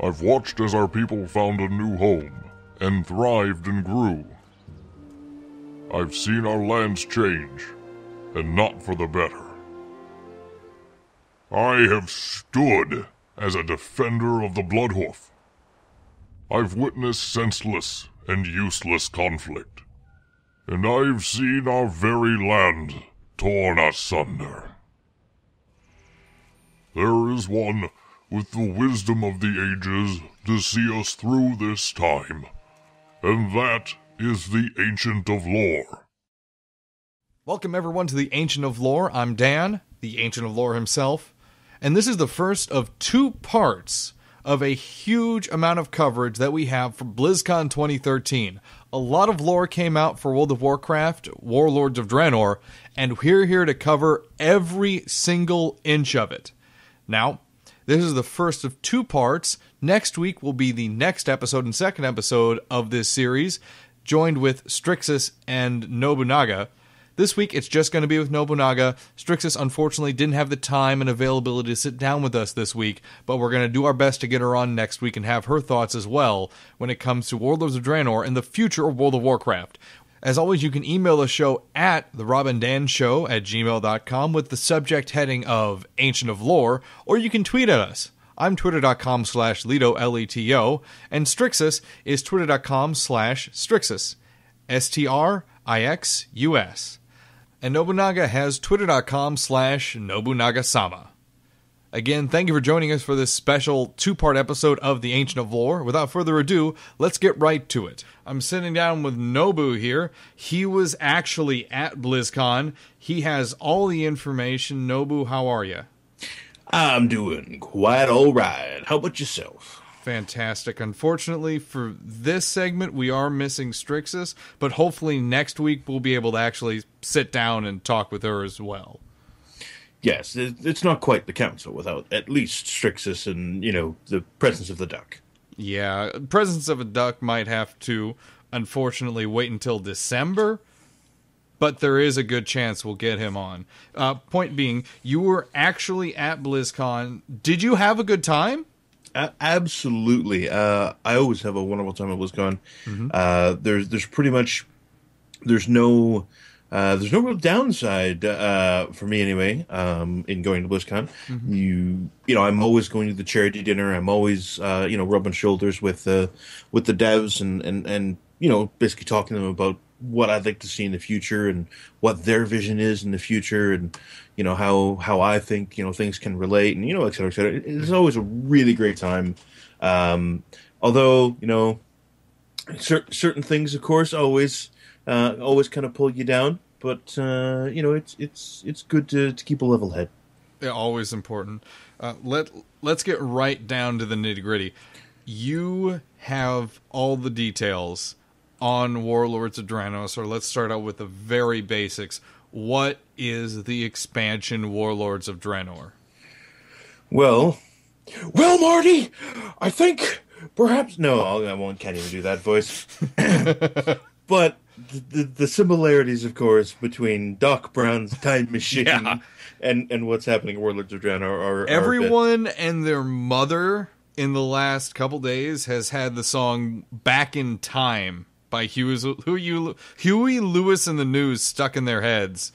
I've watched as our people found a new home, and thrived and grew. I've seen our lands change, and not for the better. I have stood as a defender of the Bloodhoof. I've witnessed senseless and useless conflict, and I've seen our very land torn asunder. There is one with the wisdom of the ages to see us through this time, and that is the Ancient of Lore. Welcome everyone to the Ancient of Lore. I'm Dan, the Ancient of Lore himself, and this is the first of two parts of a huge amount of coverage that we have for BlizzCon 2013. A lot of lore came out for World of Warcraft, Warlords of Draenor, and we're here to cover every single inch of it. Now, this is the first of two parts. Next week will be the next episode and second episode of this series, joined with Strixus and Nobunaga. This week, it's just going to be with Nobunaga. Strixus, unfortunately, didn't have the time and availability to sit down with us this week, but we're going to do our best to get her on next week and have her thoughts as well when it comes to Warlords of Draenor and the future of World of Warcraft. As always, you can email the show at therobindanshow@gmail.com with the subject heading of Ancient of Lore, or you can tweet at us. I'm twitter.com/Leto, L-E-T-O, and Strixus is twitter.com/Strixus, S-T-R-I-X-U-S. And Nobunaga has twitter.com/Nobunaga-sama. Again, thank you for joining us for this special two-part episode of The Ancient of Lore. Without further ado, let's get right to it. I'm sitting down with Nobu here. He was actually at BlizzCon. He has all the information. Nobu, how are you? I'm doing quite all right. How about yourself? Fantastic. Unfortunately, for this segment, we are missing Strixus, but hopefully next week we'll be able to actually sit down and talk with her as well. Yes, it's not quite the council without at least Strixus and, the presence of the duck. Yeah, presence of a duck might have to, unfortunately, wait until December, but there is a good chance we'll get him on. Point being, you were actually at BlizzCon. Did you have a good time? Absolutely. I always have a wonderful time at BlizzCon. Mm-hmm. There's pretty much, there's no real downside for me anyway in going to BlizzCon. Mm-hmm. I'm always going to the charity dinner. I'm always rubbing shoulders with the devs and basically talking to them about what I'd like to see in the future and what their vision is in the future and how I think things can relate and et cetera, et cetera. It's always a really great time. Although certain things, of course, always kind of pull you down, but it's good to keep a level head. Yeah, always important. Let's get right down to the nitty gritty. You have all the details on Warlords of Draenor, so let's start out with the very basics. What is the expansion Warlords of Draenor? Well, Marty, I think perhaps can't even do that voice. But the similarities, of course, between Doc Brown's Time Machine and what's happening in Warlords of Draenor are everyone and their mother in the last couple days has had the song "Back in Time" by Huey Lewis and the News stuck in their heads.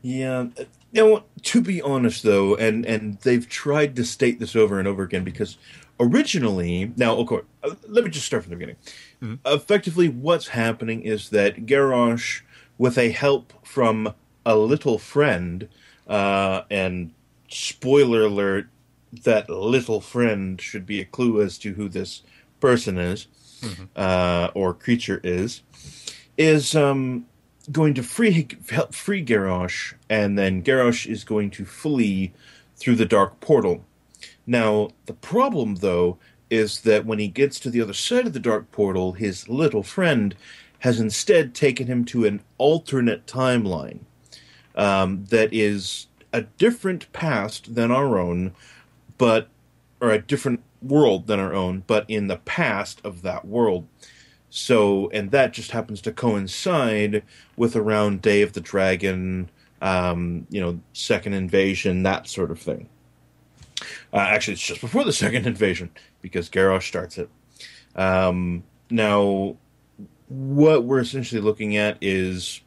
Yeah. To be honest, though, and they've tried to state this over and over again, because originally, now, of course, let me just start from the beginning. Mm-hmm. Effectively, what's happening is that Garrosh, with a help from a little friend, and spoiler alert, that little friend should be a clue as to who this person is, or creature is going to help free Garrosh, and then Garrosh is going to flee through the Dark Portal. Now, the problem, though, is that when he gets to the other side of the Dark Portal, his little friend has instead taken him to an alternate timeline that is a different past than our own, or a different world than our own, but in the past of that world. So, and that just happens to coincide with around Day of the Dragon, Second Invasion, that sort of thing. Actually, it's just before the second invasion because Garrosh starts it. Now, what we're essentially looking at is,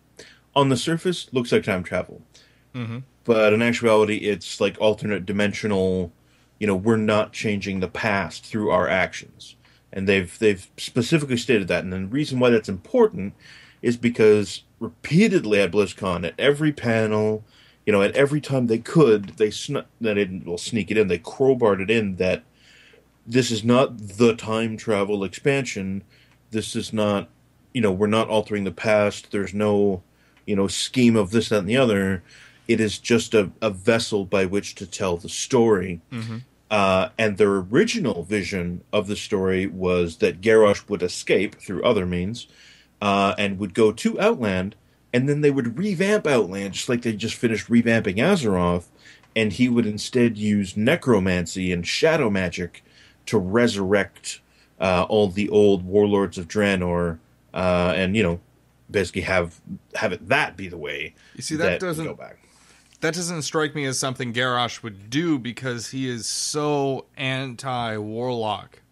on the surface, looks like time travel. Mm-hmm. But in actuality, it's like alternate dimensional. We're not changing the past through our actions, and they've specifically stated that. And the reason why that's important is because repeatedly at BlizzCon, at every panel, at every time they could, they sneak it in. They crowbarred it in that this is not the time travel expansion. This is not, we're not altering the past. There's no, scheme of this, that, and the other. It is just a vessel by which to tell the story. Mm-hmm. And their original vision of the story was that Garrosh would escape through other means and would go to Outland, and then they would revamp Outland just like they just finished revamping Azeroth, and he would instead use necromancy and shadow magic to resurrect all the old warlords of Draenor, and basically have it that be the way. You see, that doesn't go back. That doesn't strike me as something Garrosh would do because he is so anti-warlock.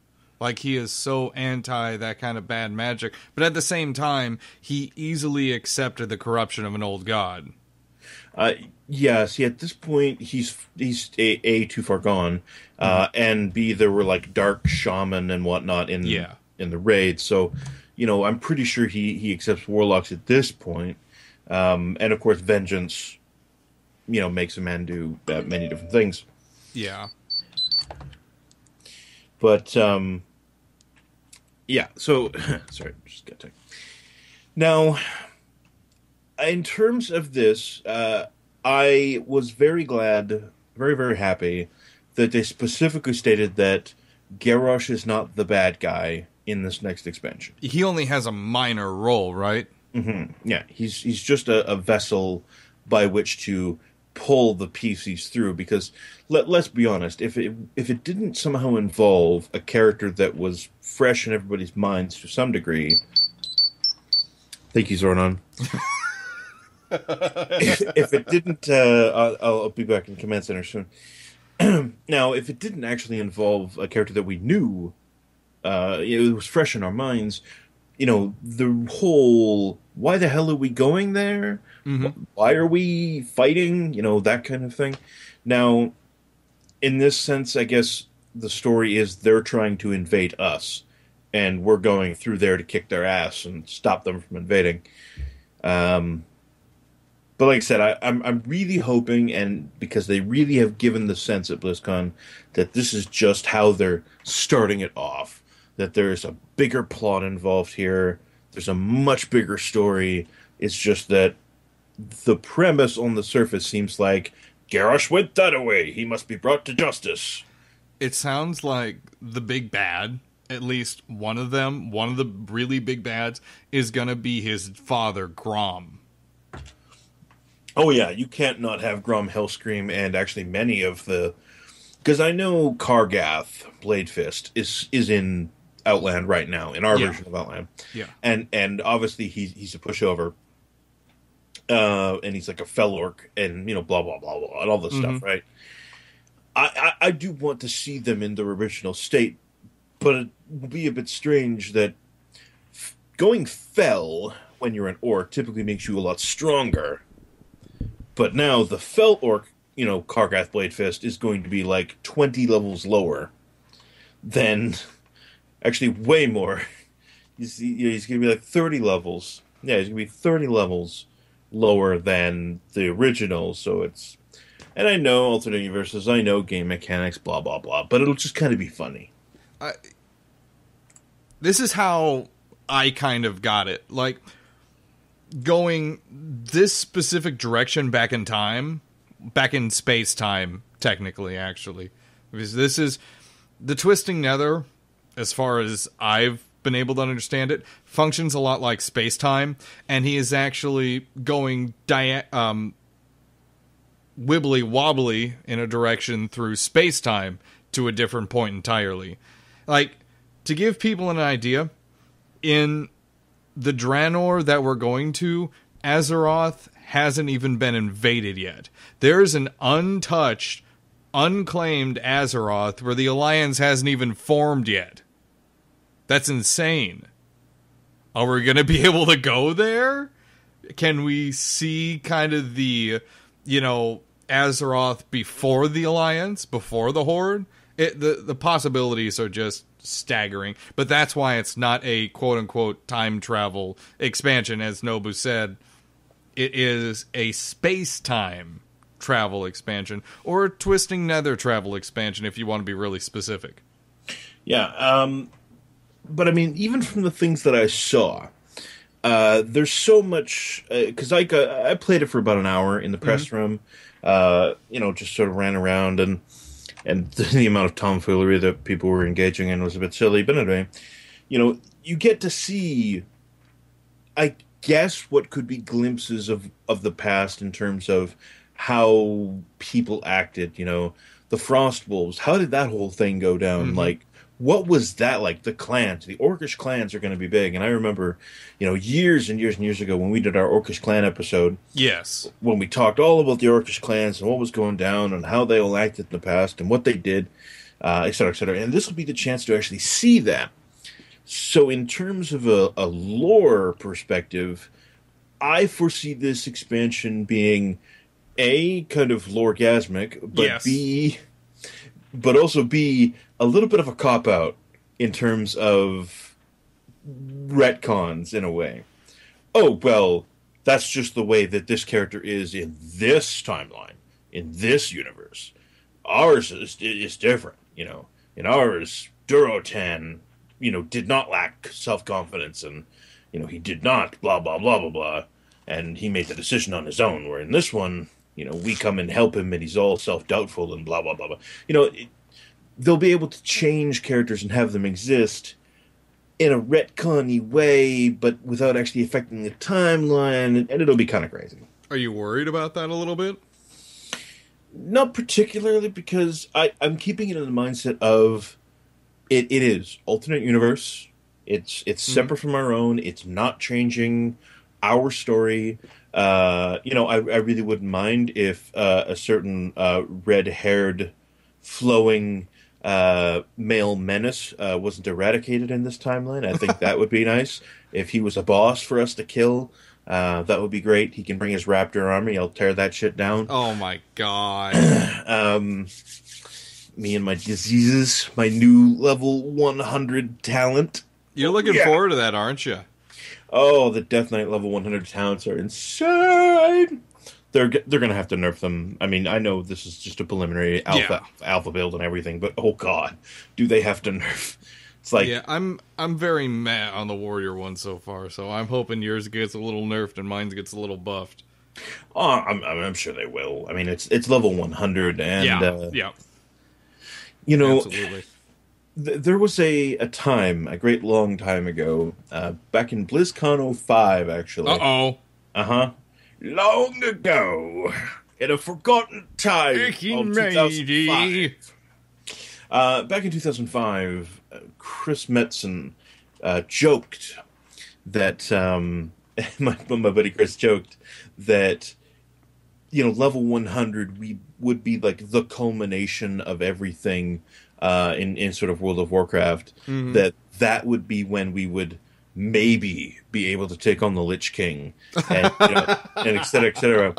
Like, he is so anti that kind of bad magic. But at the same time, he easily accepted the corruption of an old god. Yeah, see, at this point, he's A, too far gone, and B, there were, like, dark shaman and whatnot in the raid. So, I'm pretty sure he accepts warlocks at this point. And, of course, vengeance makes a man do many different things. Yeah. But, yeah, so, sorry, just got to. Now, in terms of this, I was very glad, very, very happy that they specifically stated that Garrosh is not the bad guy in this next expansion. He only has a minor role, right? Mm-hmm. Yeah, he's just a vessel by which to pull the PCs through, because let's be honest, if it didn't somehow involve a character that was fresh in everybody's minds to some degree, thank you, Zordon. if it didn't, I'll be back in Command Center soon. Now, if it didn't actually involve a character that we knew, it was fresh in our minds, the whole, why the hell are we going there? Mm-hmm. Why are we fighting? That kind of thing. Now, in this sense, I guess the story is they're trying to invade us, and we're going through there to kick their ass and stop them from invading. But like I said, I'm really hoping, and because they really have given the sense at BlizzCon that this is just how they're starting it off, that there's a bigger plot involved here, there's a much bigger story. It's just that the premise on the surface seems like Garrosh went that away. He must be brought to justice. It sounds like the big bad, at least one of them, one of the really big bads, is going to be his father, Grom. Oh yeah, you can't not have Grom Hellscream, and actually many of the... Because I know Kargath, Bladefist, is in Outland right now, in our version of Outland. Yeah. And obviously he's a pushover. And he's like a fell orc, and blah blah blah blah, and all this stuff, right? I do want to see them in their original state, but it will be a bit strange that going fell when you're an orc typically makes you a lot stronger. But now the fell orc, Kargath Bladefist, is going to be like 20 levels lower than, actually way more. He's going to be like 30 levels. Yeah, he's going to be 30 levels lower than the original, so it's... And I know alternate universes, I know game mechanics, blah, blah, blah, but it'll just kind of be funny. This is how I kind of got it. Like, going this specific direction back in time, back in space-time, technically, actually. Because this is... The Twisting Nether, as far as I've been able to understand it, functions a lot like space-time, and he is actually going wibbly-wobbly in a direction through space-time to a different point entirely. Like, to give people an idea, in the Draenor that we're going to, Azeroth hasn't even been invaded yet. There's an untouched unclaimed Azeroth where the Alliance hasn't even formed yet. That's insane. Are we going to be able to go there? Can we see kind of the, Azeroth before the Alliance, before the Horde? The possibilities are just staggering. But that's why it's not a quote-unquote time travel expansion, as Nobu said. It is a space-time travel expansion, or a Twisting Nether travel expansion, if you want to be really specific. Yeah, but I mean, even from the things that I saw, there's so much, because I played it for about an hour in the press room, just sort of ran around, and the amount of tomfoolery that people were engaging in was a bit silly. But anyway, you get to see, I guess, what could be glimpses of the past in terms of how people acted. The Frost Wolves, how did that whole thing go down? Like, what was that like? The clans, the Orcish clans are going to be big. And I remember, years and years and years ago when we did our Orcish clan episode. Yes. When we talked all about the Orcish clans and what was going down and how they all acted in the past and what they did, et cetera, et cetera. And this will be the chance to actually see that. So in terms of a lore perspective, I foresee this expansion being A, kind of lore-gasmic, but yes. B, but also B, a little bit of a cop-out in terms of retcons, in a way. Oh, well, that's just the way that this character is in this timeline, in this universe. Ours is different, In ours, Durotan, did not lack self-confidence, and, he did not blah, blah, blah, blah, blah, and he made the decision on his own, where in this one, we come and help him, and he's all self-doubtful and blah, blah, blah, blah. They'll be able to change characters and have them exist in a retcon-y way, but without actually affecting the timeline, and it'll be kind of crazy. Are you worried about that a little bit? Not particularly, because I'm keeping it in the mindset of it is alternate universe. It's separate from our own. It's not changing our story. I really wouldn't mind if a certain red-haired, flowing male menace wasn't eradicated in this timeline. I think that would be nice. If he was a boss for us to kill, that would be great. He can bring his raptor army. I'll tear that shit down. Oh my god. Me and my diseases, my new level 100 talent. You're looking forward to that, aren't you? Oh, the Death Knight level 100 talents are insane. They're going to have to nerf them. I mean, I know this is just a preliminary alpha build and everything, but oh god, do they have to nerf? It's like, yeah, I'm very meh on the Warrior one so far, so I'm hoping yours gets a little nerfed and mine gets a little buffed. Oh, I'm sure they will. I mean, it's level 100, and absolutely. There was a time, a great long time ago, back in BlizzCon 05, actually. Uh-oh. Long ago, in a forgotten time of 2005. Back in 2005, Chris Metzen joked that, my buddy Chris joked that, level 100 would be like the culmination of everything in sort of World of Warcraft. Mm-hmm. That would be when we would maybe be able to take on the Lich King, and, and et cetera, et cetera.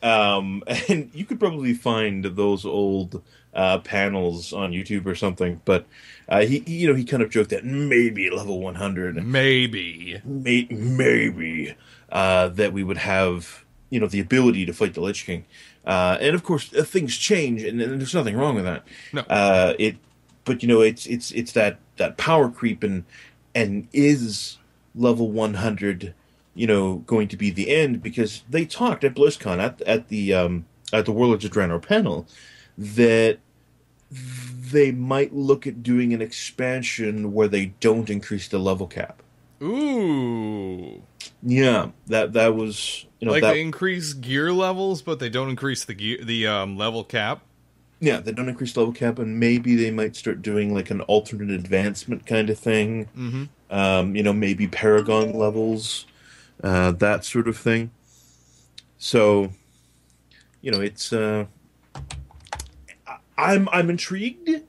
And you could probably find those old panels on YouTube or something, but he kind of joked that maybe level 100, maybe that we would have the ability to fight the Lich King, and of course things change, and there's nothing wrong with that. No, it's that power creep, and is level 100, going to be the end? Because they talked at BlizzCon at the Warlords of Draenor panel that they might look at doing an expansion where they don't increase the level cap. Ooh. Yeah, that was they increase gear levels, but they don't increase the level cap. Yeah, they don't increase level cap, and maybe they might start doing like an alternate advancement kind of thing. Mm-hmm. Maybe Paragon levels, that sort of thing. So, it's I'm intrigued.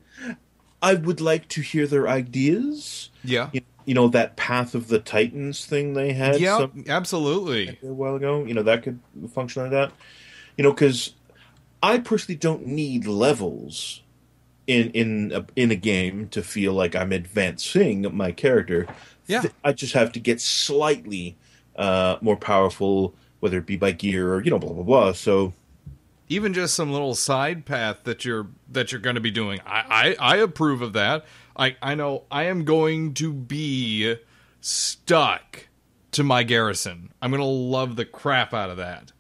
I would like to hear their ideas. Yeah. You know, that Path of the Titans thing they had Yeah, absolutely. a while ago. You know, that could function like that. You know, because I personally don't need levels in a game to feel like I'm advancing my character. Yeah. I just have to get slightly more powerful, whether it be by gear or blah blah blah. So Even just some little side path that you're going to be doing. I approve of that. I know I am going to be stuck to my garrison. I'm going to love the crap out of that.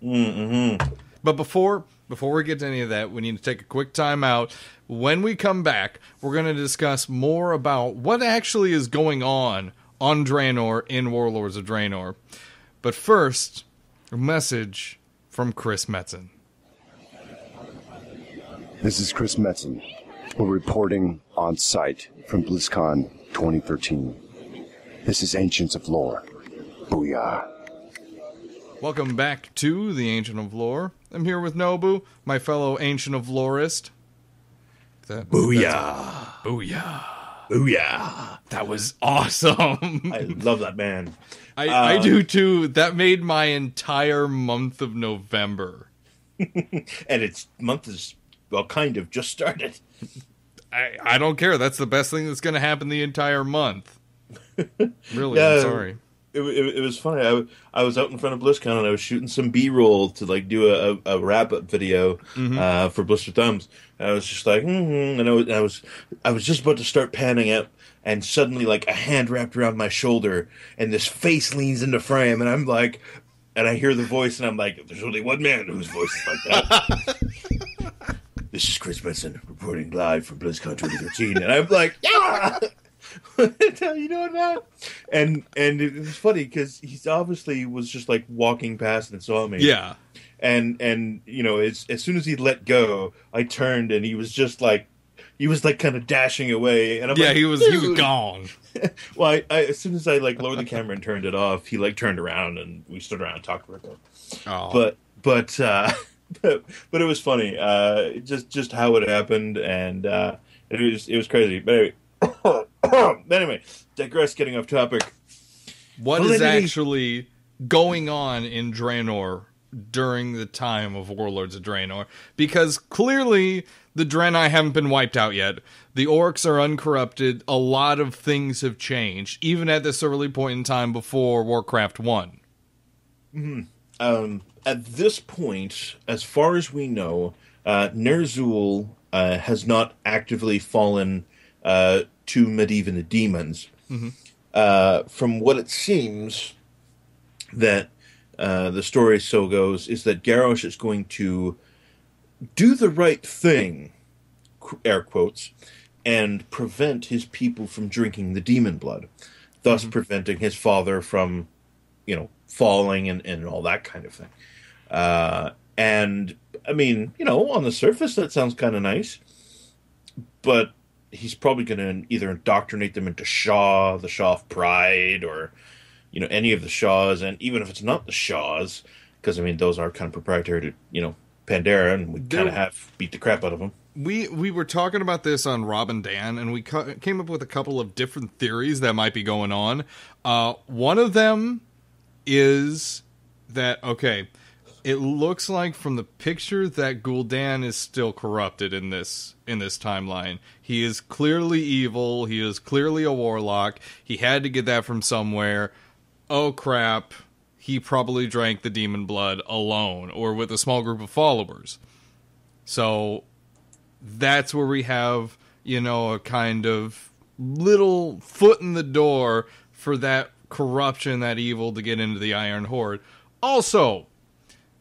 mm-hmm. But before we get to any of that, we need to take a quick time out. When we come back, we're going to discuss more about what actually is going on Draenor in Warlords of Draenor. But first, a message from Chris Metzen. This is Chris Metzen. We're reporting on site from BlizzCon 2013. This is Ancients of Lore. Booyah. Welcome back to the Ancient of Lore. I'm here with Nobu, my fellow Ancient of Lorist. Booyah! Booyah. Booyah! That was awesome. I love that man. I do too. That made my entire month of November. And its month is, well, kind of just started. I don't care. That's the best thing that's going to happen the entire month. Really, Yeah. I'm sorry. It was funny. I was out in front of BlizzCon and I was shooting some B-roll to like do a wrap-up video for Blister Thumbs. And I was just like, and I was just about to start panning out, and suddenly like a hand wrapped around my shoulder, and this face leans into frame, and I'm like, and I hear the voice, and I'm like, there's only one man whose voice is like that. This is Chris Benson reporting live from BlizzCon 2013, and I'm like, yeah. You know what? And it was funny because he's obviously was just like walking past and saw me. Yeah. And as soon as he let go, I turned and he was like kind of dashing away. And I'm like, he was gone. Well, as soon as I like lowered the camera and turned it off, he like turned around and we stood around and talked for a bit. Oh. But it was funny. Just how it happened, and it was crazy. But anyway, digress. Getting off topic. What is actually going on in Draenor during the time of Warlords of Draenor? Because clearly the Draenei haven't been wiped out yet. The orcs are uncorrupted. A lot of things have changed, even at this early point in time before Warcraft 1. Mm-hmm. At this point, as far as we know, Ner'zhul has not actively fallen to Medivh the demons. Mm-hmm. From what it seems, that the story so goes, is that Garrosh is going to do the right thing, air quotes, and prevent his people from drinking the demon blood, thus preventing his father from, falling and all that kind of thing. And, I mean, on the surface, that sounds kind of nice, but he's probably going to either indoctrinate them into Shaw, the Shaw of Pride, or, any of the Shaws, and even if it's not the Shaws, because, I mean, those are kind of proprietary to, Pandera, and we kind of have beat the crap out of them. We were talking about this on Rob and Dan, and we came up with a couple of different theories that might be going on. One of them is that, okay, it looks like from the picture that Gul'dan is still corrupted in this timeline. He is clearly evil. He is clearly a warlock. He had to get that from somewhere. Oh, crap. He probably drank the demon blood alone or with a small group of followers. So that's where we have, a kind of little foot in the door for that corruption, that evil to get into the Iron Horde. Also,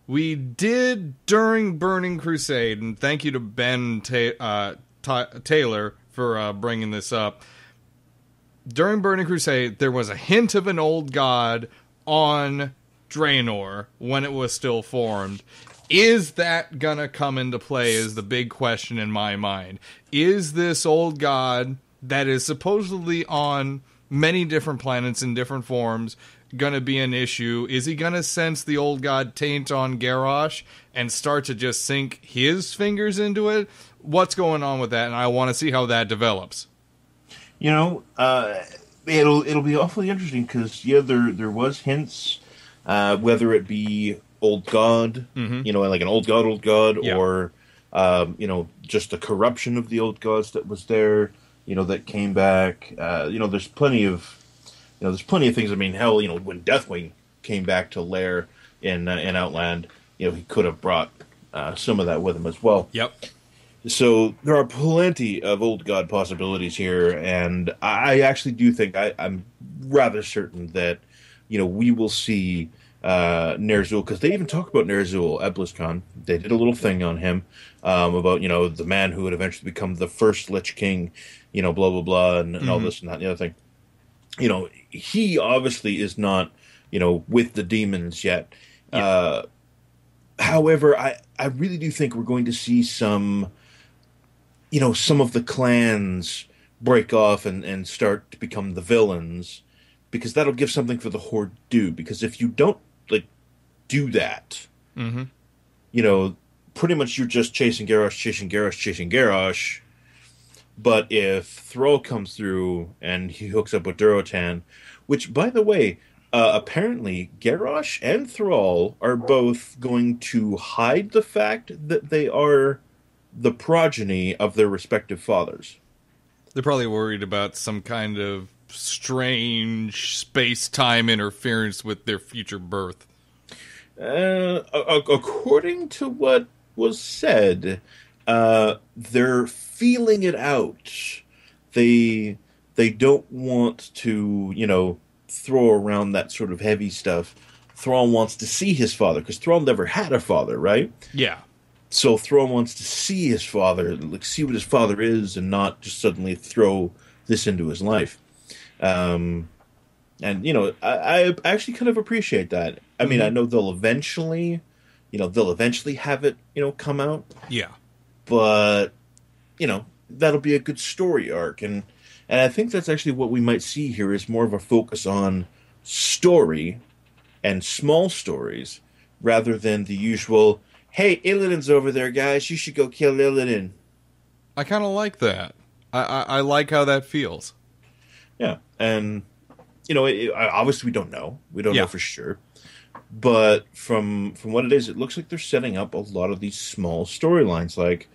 we did during Burning Crusade, and thank you to Ben Taylor for bringing this up. During Burning Crusade, there was a hint of an old god on Draenor when it was still formed. Is that gonna come into play is the big question in my mind. Is this old god that is supposedly on many different planets in different forms gonna be an issue? Is he gonna sense the old god taint on Garrosh and start to just sink his fingers into it? what's going on with that, and I want to see how that develops. You know, it'll be awfully interesting because there was hints, whether it be old god, you know, like an old god, Yeah. or just the corruption of the old gods that was there, you know, that came back. You know, there's plenty of things. I mean, hell, you know, when Deathwing came back to lair in Outland, you know, he could have brought some of that with him as well. Yep. So there are plenty of old god possibilities here, and I actually do think I'm rather certain that, you know, we will see Ner'zhul, because they even talk about Ner'zhul at BlizzCon. They did a little thing on him about, you know, the man who would eventually become the first Lich King, you know, blah blah blah, and all this and that and the other thing. You know, he obviously is not, you know, with the demons yet. Yeah. However, I really do think we're going to see some of the clans break off and start to become the villains, because that'll give something for the Horde to do. Because if you don't, like, do that, you know, pretty much you're just chasing Garrosh. But if Thrall comes through and he hooks up with Durotan, which, by the way, apparently Garrosh and Thrall are both going to hide the fact that they are the progeny of their respective fathers. They're probably worried about some kind of strange space-time interference with their future birth. According to what was said, they're feeling it out. They don't want to, you know, throw around that sort of heavy stuff. Thrall wants to see his father, because Thrall never had a father, right? Yeah. So Thrall wants to see his father, like, see what his father is, and not just suddenly throw this into his life. And, you know, I actually kind of appreciate that. I mean, I know they'll eventually have it, you know, come out. Yeah. But, you know, that'll be a good story arc. And I think that's actually what we might see here, is more of a focus on story and small stories, rather than the usual, hey, Illidan's over there, guys, you should go kill Illidan. I kind of like that. I like how that feels. Yeah, and, you know, obviously we don't know. We don't know for sure. But from what it is, it looks like they're setting up a lot of these small storylines. Like,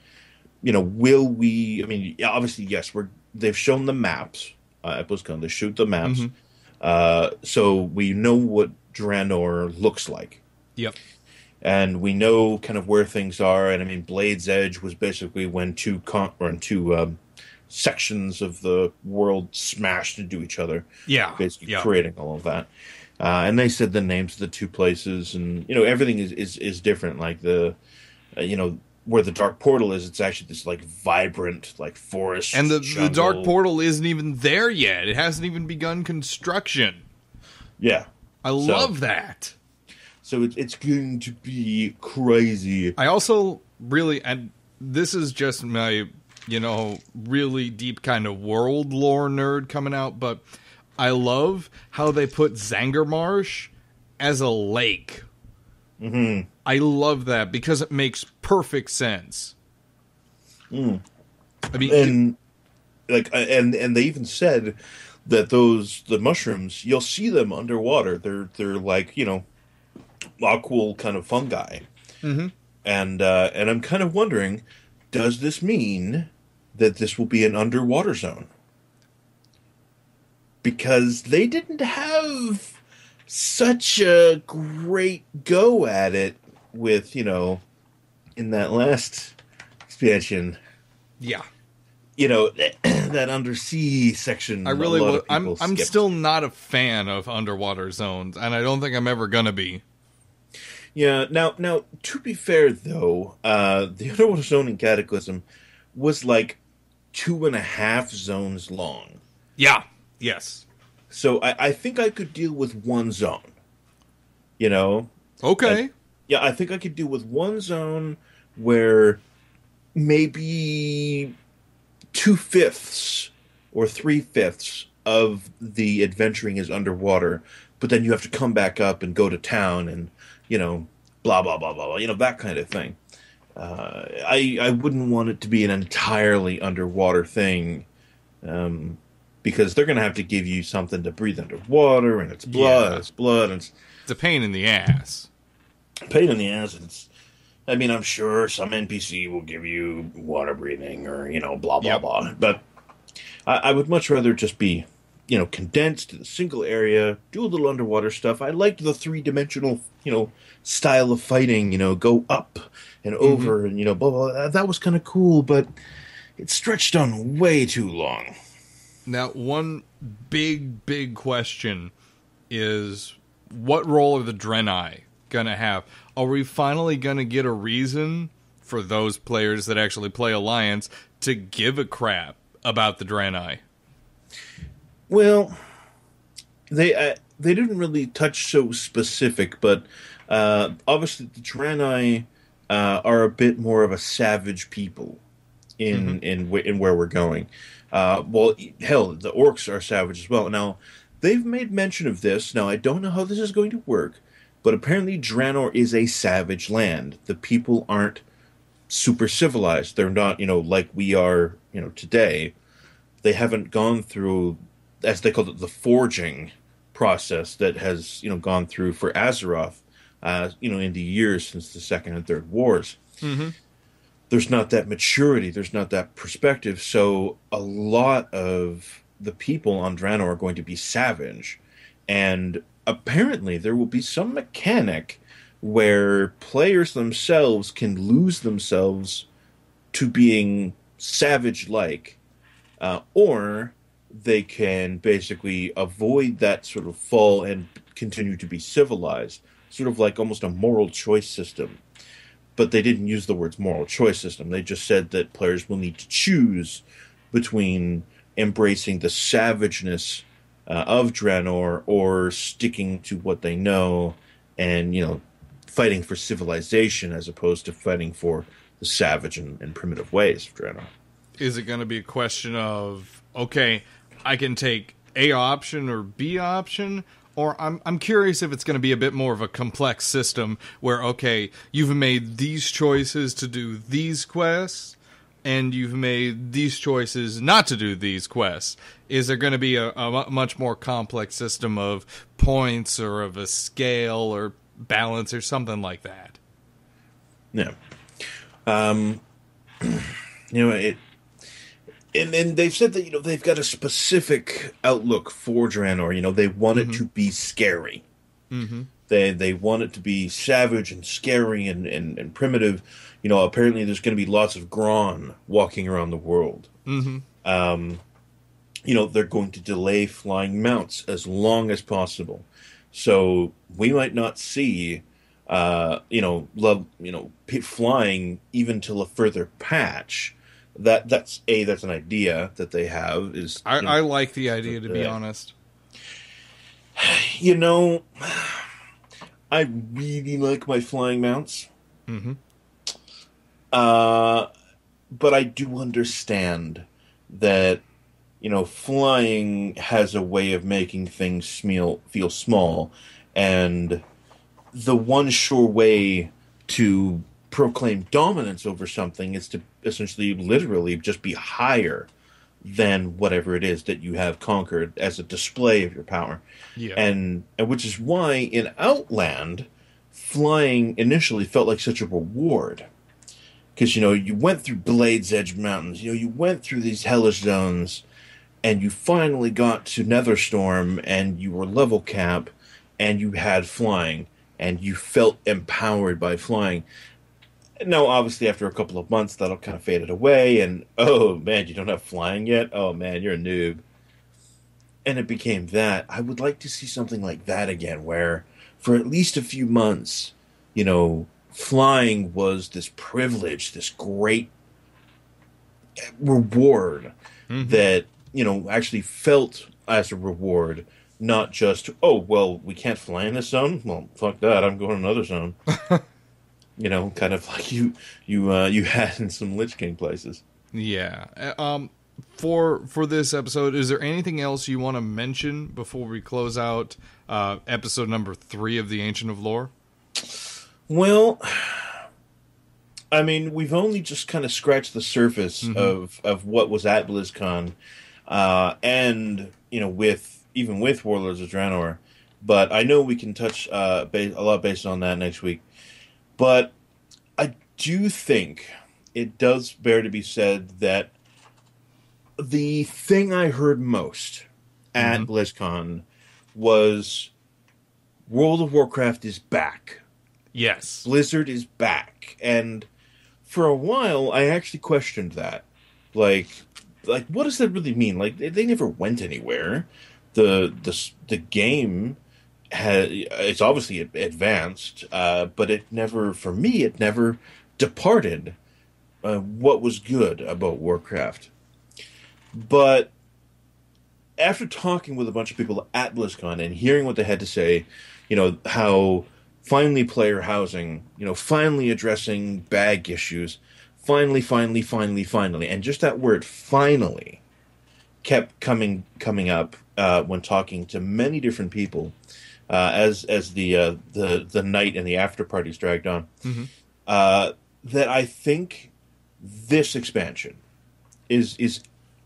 you know, will we... I mean, obviously, yes, they've shown the maps at BlizzCon. They shoot the maps. So we know what Draenor looks like. Yep. And we know kind of where things are. And, I mean, Blade's Edge was basically when two sections of the world smashed into each other. Yeah. Basically creating all of that. And they said the names of the two places, and, you know, everything is different. Like you know, where the Dark Portal is, it's actually this, like, vibrant, like, forest. And the jungle. Dark Portal isn't even there yet. It hasn't even begun construction. Yeah. I love that. So it's going to be crazy. I also really, and this is just my, you know, really deep kind of world lore nerd coming out, but I love how they put Zangarmarsh as a lake. I love that because it makes perfect sense. I mean, and they even said that the mushrooms, you'll see them underwater. They're like, you know, aqual kind of fungi. And I'm kind of wondering, does this mean that this will be an underwater zone? Because they didn't have such a great go at it with, you know, in that last expansion. Yeah. You know, that undersea section. I really I'm still not a fan of underwater zones, and I don't think I'm ever gonna be. Yeah, now to be fair though, the underwater zone in Cataclysm was like 2.5 zones long. Yeah. Yes. So I think I could deal with one zone. You know? Okay. I think I could deal with one zone where maybe 2/5 or 3/5 of the adventuring is underwater, but then you have to come back up and go to town and, you know, blah, blah, blah, blah, blah, you know, that kind of thing. I wouldn't want it to be an entirely underwater thing, because they're going to have to give you something to breathe underwater, and it's blood, Yeah. it's blood, and It's a pain in the ass. it's pain in the ass. And I mean, I'm sure some NPC will give you water breathing or blah blah Yep. blah, but I would much rather just be condensed in a single area, do a little underwater stuff. I liked the 3-dimensional style of fighting. Go up and over and blah blah. That was kind of cool, but it stretched on way too long. Now, one big question is, what role are the Draenei gonna have? Are we finally gonna get a reason for those players that actually play Alliance to give a crap about the Draenei? Well, they didn't really touch so specific, but obviously the Draenei are a bit more of a savage people in where we're going. Well, hell, the orcs are savage as well. Now, they've made mention of this. Now, I don't know how this is going to work, but apparently Draenor is a savage land. The people aren't super civilized. They're not, like we are, today. They haven't gone through, as they call it, the forging process that has, gone through for Azeroth, in the years since the Second and Third Wars. Mm-hmm. There's not that maturity. There's not that perspective. So a lot of the people on Draenor are going to be savage. And apparently there will be some mechanic where players themselves can lose themselves to being savage-like, or they can basically avoid that sort of fall and continue to be civilized, sort of like almost a moral choice system. But they didn't use the words moral choice system. They just said that players will need to choose between embracing the savageness of Draenor or sticking to what they know and, fighting for civilization as opposed to fighting for the savage and primitive ways of Draenor. Is it going to be a question of, okay, I can take A option or B option? Or I'm curious if it's going to be a bit more of a complex system where, okay, you've made these choices to do these quests, and you've made these choices not to do these quests. Is there going to be a much more complex system of points or of a scale or balance or something like that? Yeah. And they've said that, they've got a specific outlook for Draenor. They want it to be scary. Mm-hmm. They want it to be savage and scary and primitive. Apparently there's going to be lots of Grahn walking around the world. Mm-hmm. They're going to delay flying mounts as long as possible. So we might not see, flying even till a further patch. That's an idea that they have. I like the idea, to be honest. I really like my flying mounts. Mm-hmm. But I do understand that, flying has a way of making things feel small, and the one sure way to proclaim dominance over something is to essentially literally just be higher than whatever it is that you have conquered as a display of your power. Yeah. And which is why in Outland, flying initially felt like such a reward. Because, you went through Blade's Edge Mountains, you went through these hellish zones, and you finally got to Netherstorm, and you were level cap, and you had flying, and you felt empowered by flying. Now, obviously, after a couple of months, that'll kind of faded away, and, oh, man, you don't have flying yet? Oh, man, you're a noob. And it became that. I would like to see something like that again, where for at least a few months, flying was this privilege, this great reward that, actually felt as a reward, not just, oh, well, we can't fly in this zone? Well, fuck that, I'm going to another zone. Kind of like you had in some Lich King places. Yeah. For this episode, is there anything else you want to mention before we close out episode number 3 of the Ancient of Lore? Well, I mean, we've only just kind of scratched the surface of what was at BlizzCon, and with Warlords of Draenor. But I know we can touch a lot based on that next week. But I do think it does bear to be said that the thing I heard most at BlizzCon was World of Warcraft is back. Yes. Blizzard is back. And for a while, I actually questioned that. Like, what does that really mean? Like, they never went anywhere. The game it's obviously advanced, but it never departed what was good about Warcraft. But after talking with a bunch of people at BlizzCon and hearing what they had to say, how finally player housing, finally addressing bag issues, finally, and just that word finally kept coming up when talking to many different people as the night and the after parties dragged on. That I think this expansion is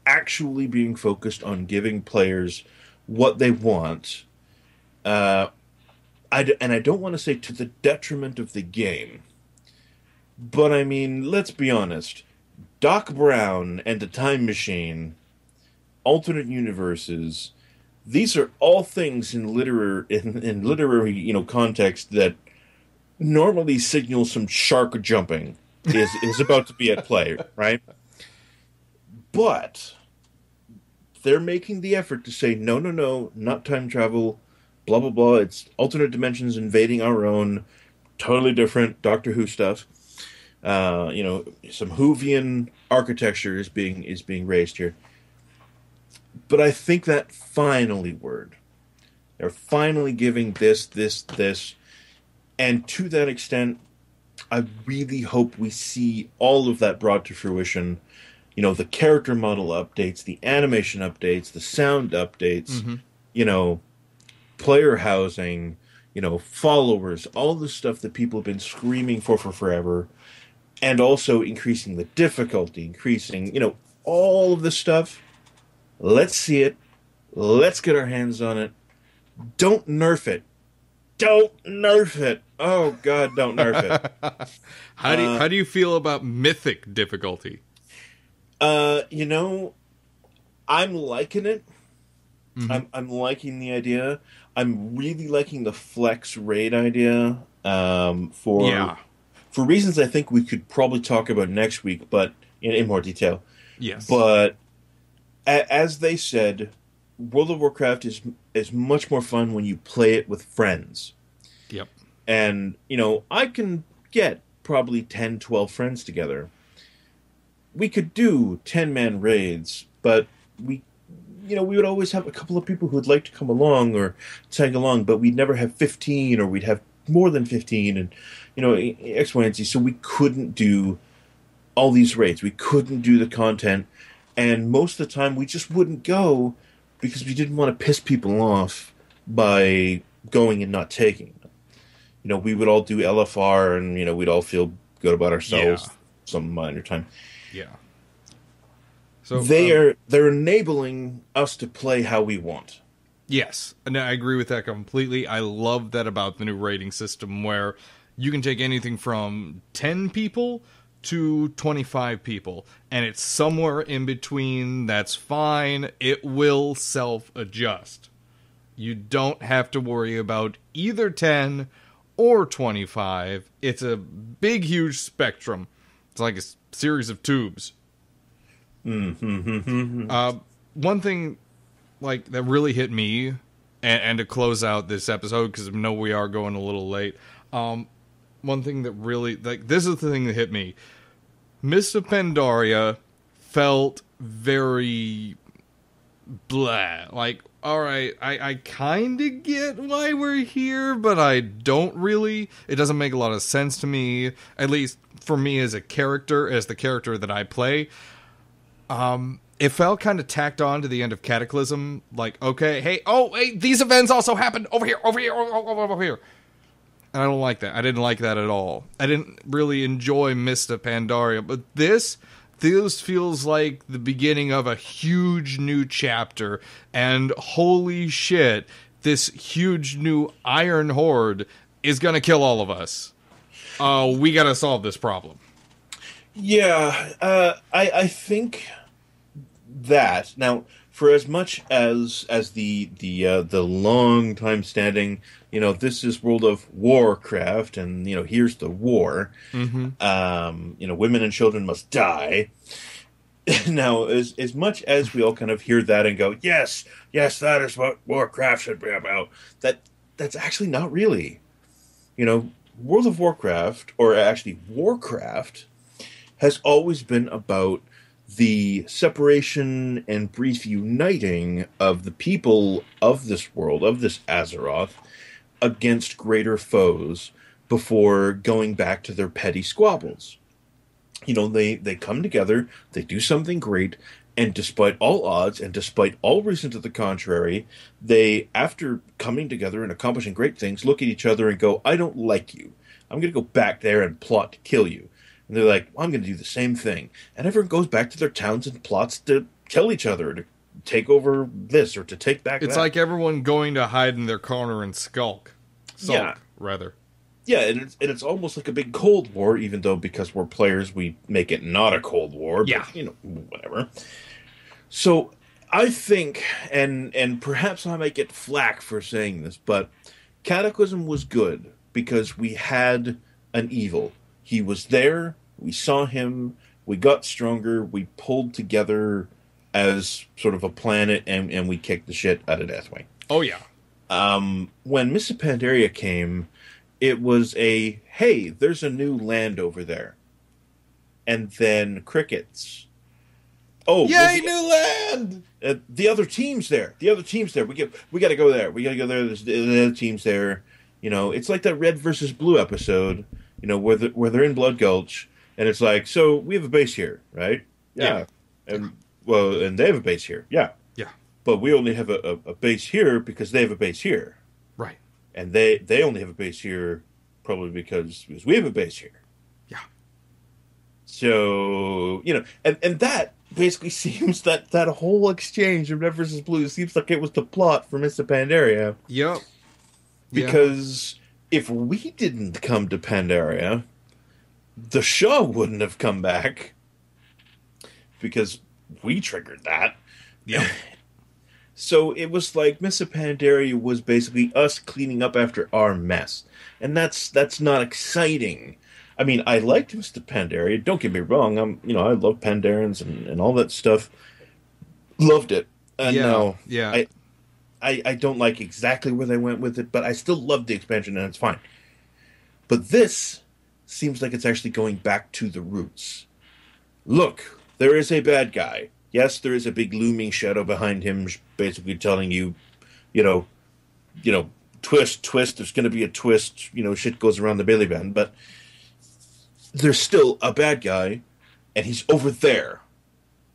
actually being focused on giving players what they want. I don't want to say to the detriment of the game, but I mean, let's be honest. Doc Brown and the Time Machine, alternate universes, these are all things in literary context that normally signal some shark jumping is about to be at play, right? But they're making the effort to say, no, not time travel, blah, blah, blah. It's alternate dimensions invading our own, totally different Doctor Who stuff. Some Whovian architecture is being raised here. But I think that finally word, they're finally giving this. And to that extent, I really hope we see all of that brought to fruition. The character model updates, the animation updates, the sound updates, player housing, followers, all the stuff that people have been screaming for forever. And also increasing the difficulty, increasing, all of this stuff. Let's see it. Let's get our hands on it. Don't nerf it. Don't nerf it. Oh, God, don't nerf it. How do you feel about mythic difficulty? I'm liking it. I'm liking the idea. I'm really liking the flex raid idea. For reasons I think we could probably talk about next week, but in more detail. Yes. But as they said, World of Warcraft is much more fun when you play it with friends. Yep. And, I can get probably 10, 12 friends together. We could do 10-man raids, but we would always have a couple of people who would like to come along or tag along, but we'd never have 15, or we'd have more than 15, and, X, Y, and Z. So we couldn't do all these raids. We couldn't do the content. And most of the time, we just wouldn't go because we didn't want to piss people off by going and not taking. We would all do LFR, and, we'd all feel good about ourselves some minor time. Yeah. So they're enabling us to play how we want. Yes, and I agree with that completely. I love that about the new rating system, where you can take anything from 10 people to 25 people, and it's somewhere in between. That's fine. It will self-adjust. You don't have to worry about either 10 or 25. It's a big, huge spectrum. It's like a series of tubes. One thing that really hit me, and to close out this episode, because I know we are going a little late, one thing that really, this is the thing that hit me. Mists of Pandaria felt very blah. Alright, I kind of get why we're here, but I don't really. It doesn't make a lot of sense to me, at least for me as a character, as the character that I play. It felt kind of tacked on to the end of Cataclysm. Hey, these events also happened over here. And I don't like that. I didn't like that at all. I didn't really enjoy Mist of Pandaria, but this feels like the beginning of a huge new chapter, and holy shit, this huge new Iron Horde is gonna kill all of us. We gotta solve this problem. Yeah, I think that now, for as much as the long time standing, this is World of Warcraft, and here's the war. Mm-hmm. Women and children must die. Now, as much as we all kind of hear that and go, yes, that is what Warcraft should be about. That's actually not really. World of Warcraft, or actually Warcraft, has always been about the separation and brief uniting of the people of this world, of this Azeroth, against greater foes before going back to their petty squabbles. They come together, they do something great, and despite all odds and despite all reason to the contrary, they, after coming together and accomplishing great things, look at each other and go, I don't like you. I'm going to go back there and plot to kill you. And they're like, well, I'm going to do the same thing. And everyone goes back to their towns and plots to kill each other, to take over this or to take back It's that. like everyone going to hide in their corner and sulk, Yeah. rather. Yeah, and it's almost like a big Cold War, even though because we're players, we make it not a Cold War. Yeah. But, whatever. So I think, and perhaps I might get flack for saying this, but Cataclysm was good because we had an evil. He was there, we saw him, we got stronger, we pulled together as sort of a planet, and we kicked the shit out of Deathwing. Oh, yeah. When Mists of Pandaria came, it was hey, there's a new land over there. And then crickets. Oh, yay, new land! The other team's there. We got to go there. We got to go there. There's the other team's there. It's like that Red versus Blue episode, where they're in Blood Gulch, and it's like, so we have a base here, right? Yeah. And they have a base here. Yeah. Yeah. But we only have a base here because they have a base here. Right. And they only have a base here probably because we have a base here. Yeah. So, and that basically seems that whole exchange of Red versus Blue seems like it was the plot for Mists of Pandaria. Yep. Because if we didn't come to Pandaria, the show wouldn't have come back. Because we triggered that. Yeah. So it was like Mists of Pandaria was basically us cleaning up after our mess. And that's not exciting. I mean, I liked Mists of Pandaria. Don't get me wrong. I love Pandarians and all that stuff. Loved it. And now, I don't like exactly where they went with it, but I still love the expansion, and it's fine. But this seems like it's actually going back to the roots. Look, there is a bad guy. Yes, there is a big looming shadow behind him, basically telling you, twist, there's going to be a twist, shit goes around the Bailey band, but there's still a bad guy, and he's over there.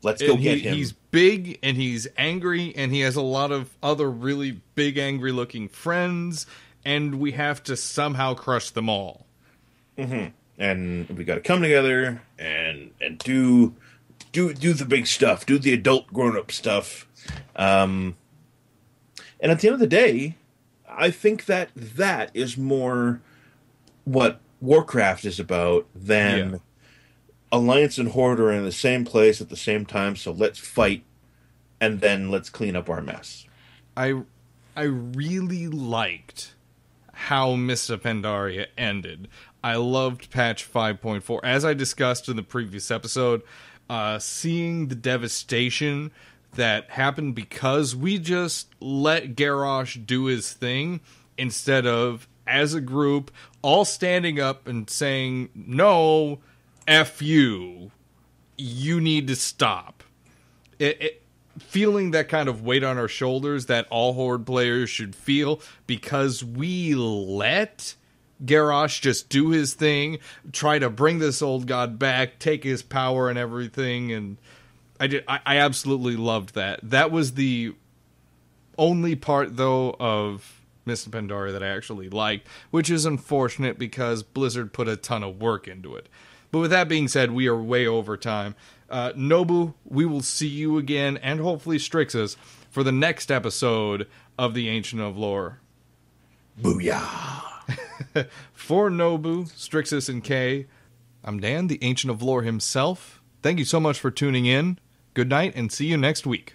Let's go get him. He's big, and he's angry, and he has a lot of other really big, angry-looking friends, and we have to somehow crush them all. Mm-hmm. And we got to come together and do the big stuff, do the adult grown-up stuff. And at the end of the day, I think that is more what Warcraft is about than Alliance and Horde are in the same place at the same time, so let's fight, and then let's clean up our mess. I really liked how Mists of Pandaria ended. I loved patch 5.4. As I discussed in the previous episode, seeing the devastation that happened because we just let Garrosh do his thing instead of, as a group, all standing up and saying, no, F you need to stop. Feeling that kind of weight on our shoulders that all Horde players should feel because we let Garrosh just do his thing, try to bring this old god back, take his power and everything, and I absolutely loved that. That was the only part, though, of Mists of Pandaria that I actually liked, which is unfortunate because Blizzard put a ton of work into it. But with that being said, we are way over time. Nobu, we will see you again, and hopefully Strixus, for the next episode of the Ancient of Lore. Booyah! For Nobu, Strixus, and Kay, I'm Dan, the Ancient of Lore himself. Thank you so much for tuning in. Good night, and see you next week.